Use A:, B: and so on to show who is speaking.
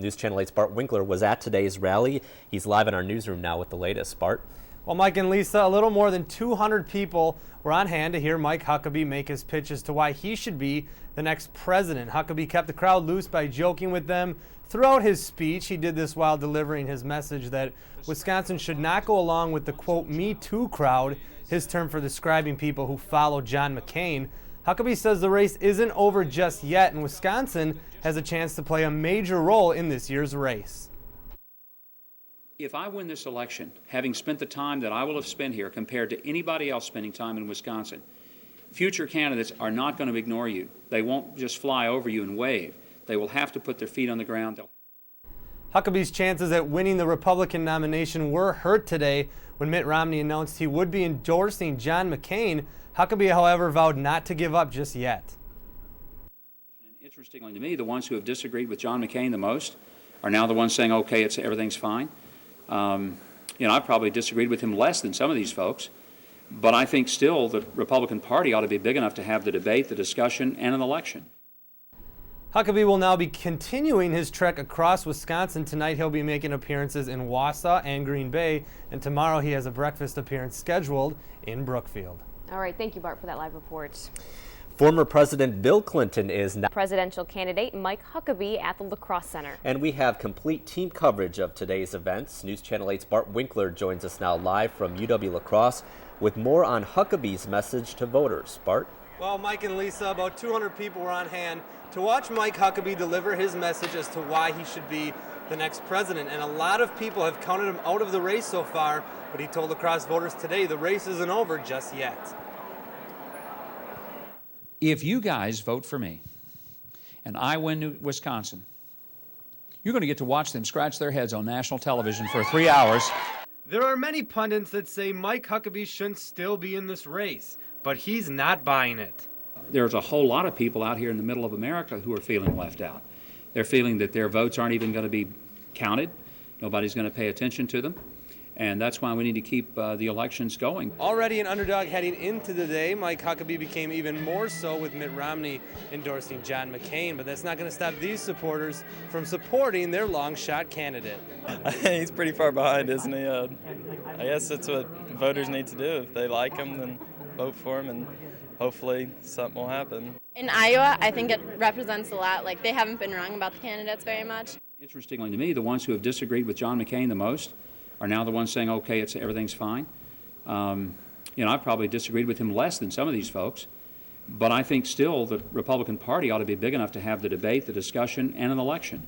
A: News Channel 8's Bart Winkler was at today's rally. He's live in our newsroom now with the latest. Bart?
B: Well, Mike and Lisa, a little more than 200 people were on hand to hear Mike Huckabee make his pitch as to why he should be the next president. Huckabee kept the crowd loose by joking with them throughout his speech. He did this while delivering his message that Wisconsin should not go along with the, quote, Me Too crowd, his term for describing people who follow John McCain. Huckabee says the race isn't over just yet, and Wisconsin has a chance to play a major role in this year's race.
C: If I win this election, having spent the time that I will have spent here compared to anybody else spending time in Wisconsin, future candidates are not going to ignore you. They won't just fly over you and wave. They will have to put their feet on the ground.
B: Huckabee's chances at winning the Republican nomination were hurt today when Mitt Romney announced he would be endorsing John McCain. Huckabee, however, vowed not to give up just yet.
C: Interestingly to me, the ones who have disagreed with John McCain the most are now the ones saying, okay, everything's fine. I've probably disagreed with him less than some of these folks, but I think still the Republican Party ought to be big enough to have the debate, the discussion, and an election.
B: Huckabee will now be continuing his trek across Wisconsin. Tonight he'll be making appearances in Wausau and Green Bay, and tomorrow he has a breakfast appearance scheduled in Brookfield.
D: All right, thank you, Bart, for that live report.
A: Former President Bill Clinton is now
D: presidential candidate Mike Huckabee at the La Crosse Center.
A: And we have complete team coverage of today's events. News Channel 8's Bart Winkler joins us now live from UW La Crosse with more on Huckabee's message to voters. Bart?
B: Well, Mike and Lisa, about 200 people were on hand to watch Mike Huckabee deliver his message as to why he should be the next president. And a lot of people have counted him out of the race so far, but he told La Crosse voters today the race isn't over just yet.
C: If you guys vote for me and I win Wisconsin, you're going to get to watch them scratch their heads on national television for 3 hours.
B: There are many pundits that say Mike Huckabee shouldn't still be in this race, but he's not buying it.
C: There's a whole lot of people out here in the middle of America who are feeling left out. They're feeling that their votes aren't even going to be counted. Nobody's going to pay attention to them. And that's why we need to keep the elections going.
B: Already an underdog heading into the day, Mike Huckabee became even more so with Mitt Romney endorsing John McCain. But that's not going to stop these supporters from supporting their long-shot candidate.
E: He's pretty far behind, isn't he? I guess that's what voters need to do. If they like him, then vote for him, and hopefully something will happen.
F: In Iowa, I think it represents a lot. Like, they haven't been wrong about the candidates very much.
C: Interestingly to me, the ones who have disagreed with John McCain the most are now the ones saying, okay, everything's fine. I've probably disagreed with him less than some of these folks, but I think still the Republican Party ought to be big enough to have the debate, the discussion, and an election.